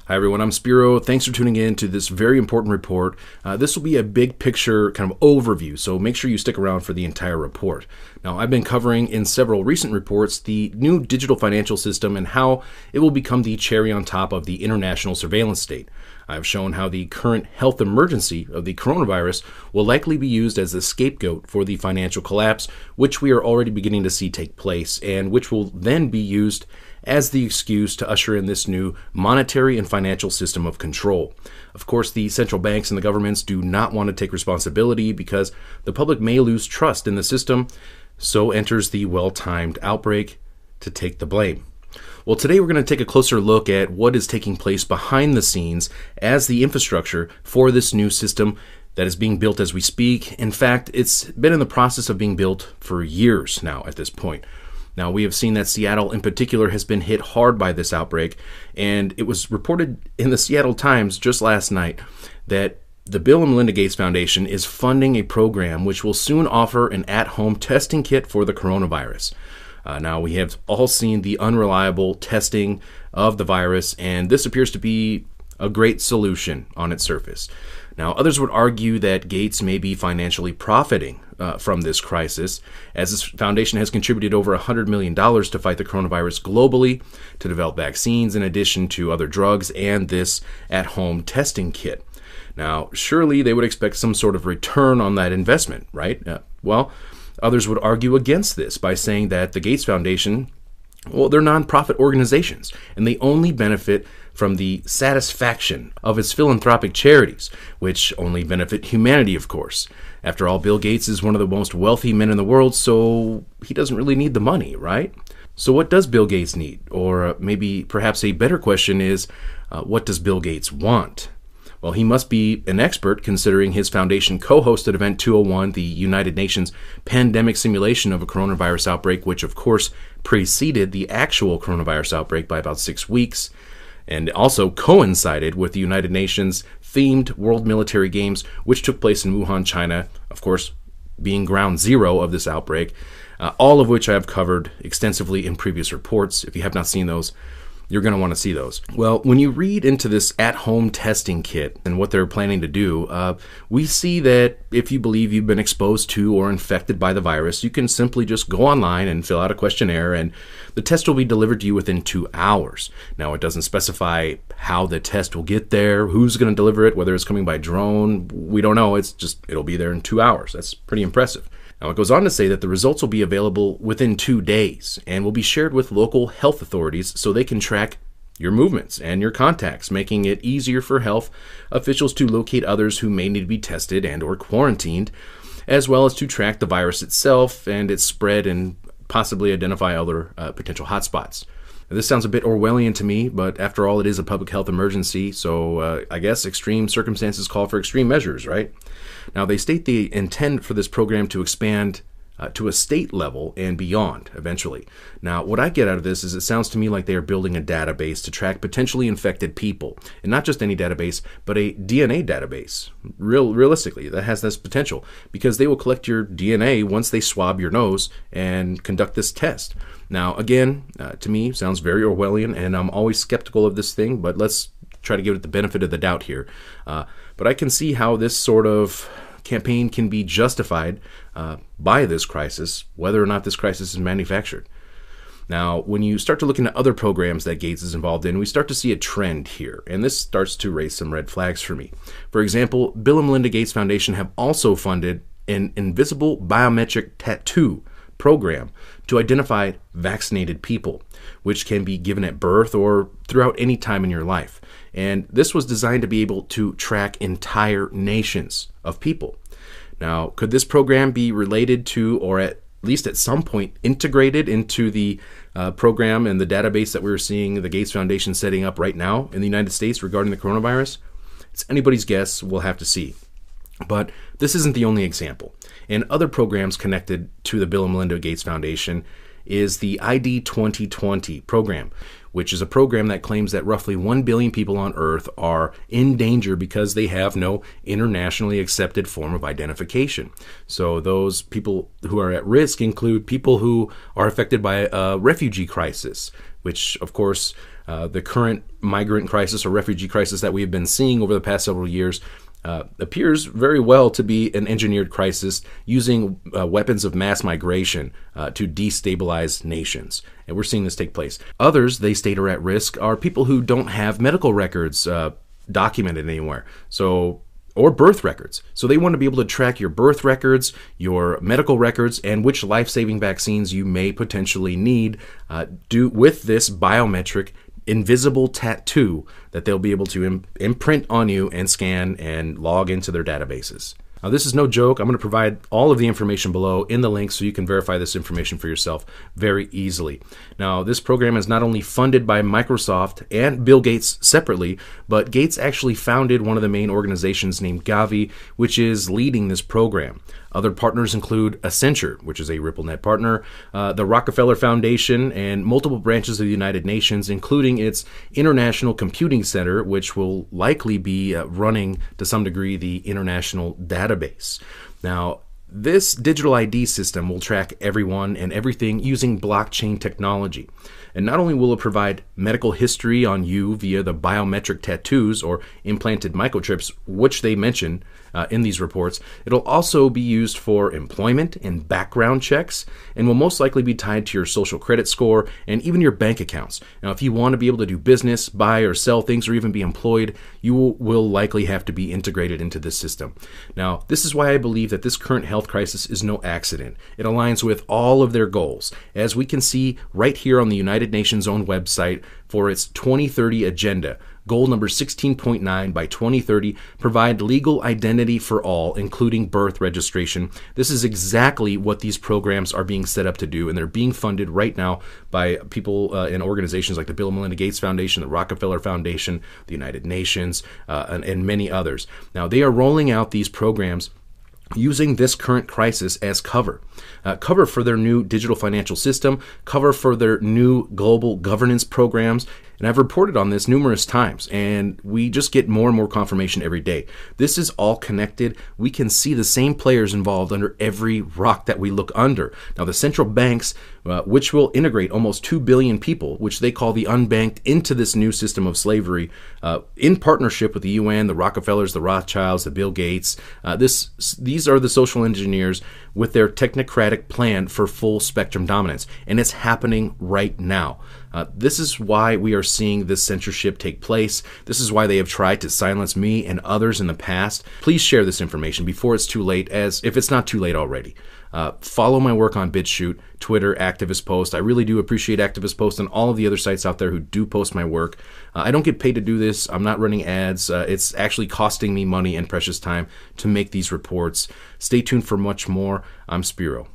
Hi everyone, I'm Spiro. Thanks for tuning in to this very important report. This will be a big picture kind of overview, so make sure you stick around for the entire report. Now, I've been covering in several recent reports the new digital financial system and how it will become the cherry on top of the international surveillance state. I've shown how the current health emergency of the coronavirus will likely be used as a scapegoat for the financial collapse, which we are already beginning to see take place, and which will then be used as the excuse to usher in this new monetary and financial system of control. Of course, the central banks and the governments do not want to take responsibility because the public may lose trust in the system, so enters the well-timed outbreak to take the blame. Well, today we're going to take a closer look at what is taking place behind the scenes as the infrastructure for this new system that is being built as we speak. In fact, it's been in the process of being built for years now at this point. Now, we have seen that Seattle in particular has been hit hard by this outbreak, and it was reported in the Seattle Times just last night that the Bill and Melinda Gates Foundation is funding a program which will soon offer an at-home testing kit for the coronavirus. Now, we have all seen the unreliable testing of the virus, and this appears to be a great solution on its surface. Now, others would argue that Gates may be financially profiting from this crisis, as this foundation has contributed over $100 million to fight the coronavirus globally, to develop vaccines in addition to other drugs and this at-home testing kit. Now, surely they would expect some sort of return on that investment, right? Well, others would argue against this by saying that the Gates Foundation, well, they're nonprofit organizations, and they only benefit from the satisfaction of its philanthropic charities, which only benefit humanity, of course. After all, Bill Gates is one of the most wealthy men in the world, so he doesn't really need the money, right? So what does Bill Gates need? Or maybe perhaps a better question is, what does Bill Gates want? Well, he must be an expert, considering his foundation co-hosted Event 201, the United Nations pandemic simulation of a coronavirus outbreak, which of course preceded the actual coronavirus outbreak by about 6 weeks, and also coincided with the United Nations themed World Military Games, which took place in Wuhan, China, of course being ground zero of this outbreak, all of which I have covered extensively in previous reports. If you have not seen those, you're going to want to see those. Well, when you read into this at-home testing kit and what they're planning to do, we see that if you believe you've been exposed to or infected by the virus, you can simply just go online and fill out a questionnaire, and the test will be delivered to you within 2 hours. Now, it doesn't specify how the test will get there, who's going to deliver it, whether it's coming by drone. We don't know. It'll be there in 2 hours. That's pretty impressive. Now, it goes on to say that the results will be available within 2 days and will be shared with local health authorities so they can track your movements and your contacts, making it easier for health officials to locate others who may need to be tested and or quarantined, as well as to track the virus itself and its spread and possibly identify other potential hotspots. Now, this sounds a bit Orwellian to me, but after all, it is a public health emergency, so I guess extreme circumstances call for extreme measures, right? Now, they state they intend for this program to expand to a state level and beyond eventually. Now, what I get out of this is it sounds to me like they are building a database to track potentially infected people, and not just any database, but a DNA database. Realistically, that has this potential because they will collect your DNA once they swab your nose and conduct this test. Now, again, to me, sounds very Orwellian, and I'm always skeptical of this thing, but let's try to give it the benefit of the doubt here. But I can see how this sort of campaign can be justified by this crisis, whether or not this crisis is manufactured. Now, when you start to look into other programs that Gates is involved in, we start to see a trend here, and this starts to raise some red flags for me. For example, Bill and Melinda Gates Foundation have also funded an invisible biometric tattoo program to identify vaccinated people, which can be given at birth or throughout any time in your life. And this was designed to be able to track entire nations of people. Now, could this program be related to, or at least at some point integrated into the program and the database that we're seeing the Gates Foundation setting up right now in the United States regarding the coronavirus? It's anybody's guess. We'll have to see. But this isn't the only example. And other programs connected to the Bill and Melinda Gates Foundation is the ID 2020 program, which is a program that claims that roughly 1 billion people on Earth are in danger because they have no internationally accepted form of identification. So those people who are at risk include people who are affected by a refugee crisis, which, of course, the current migrant crisis or refugee crisis that we have been seeing over the past several years appears very well to be an engineered crisis using weapons of mass migration to destabilize nations. And we're seeing this take place. Others they state are at risk are people who don't have medical records documented anywhere. Or birth records. So they want to be able to track your birth records, your medical records, and which life-saving vaccines you may potentially need with this biometric invisible tattoo that they'll be able to imprint on you and scan and log into their databases. Now, this is no joke. I'm going to provide all of the information below in the link so you can verify this information for yourself very easily. Now, this program is not only funded by Microsoft and Bill Gates separately, but Gates actually founded one of the main organizations named GAVI, which is leading this program. Other partners include Accenture, which is a RippleNet partner, the Rockefeller Foundation, and multiple branches of the United Nations, including its International Computing Center, which will likely be running to some degree the international database. Now, this digital ID system will track everyone and everything using blockchain technology. And not only will it provide medical history on you via the biometric tattoos or implanted microchips, which they mention in these reports, it'll also be used for employment and background checks, and will most likely be tied to your social credit score and even your bank accounts. Now, if you want to be able to do business, buy or sell things, or even be employed, you will likely have to be integrated into this system. Now, this is why I believe that this current health crisis is no accident. It aligns with all of their goals, as we can see right here on the United Nations' own website for its 2030 agenda. Goal number 16.9 by 2030, provide legal identity for all, including birth registration. This is exactly what these programs are being set up to do, and they're being funded right now by people and organizations like the Bill and Melinda Gates Foundation, the Rockefeller Foundation, the United Nations, and many others. Now, they are rolling out these programs using this current crisis as cover. Cover for their new digital financial system, cover for their new global governance programs. And I've reported on this numerous times, and we just get more and more confirmation every day. This is all connected. We can see the same players involved under every rock that we look under. Now, the central banks, which will integrate almost 2 billion people, which they call the unbanked, into this new system of slavery, in partnership with the UN, the Rockefellers, the Rothschilds, the Bill Gates. These are the social engineers with their technocratic plan for full spectrum dominance, and it's happening right now. This is why we are seeing this censorship take place. This is why they have tried to silence me and others in the past. Please share this information before it's too late, as if it's not too late already. Follow my work on BitChute, Twitter, Activist Post. I really do appreciate Activist Post and all of the other sites out there who do post my work. I don't get paid to do this. I'm not running ads. It's actually costing me money and precious time to make these reports. Stay tuned for much more. I'm Spiro.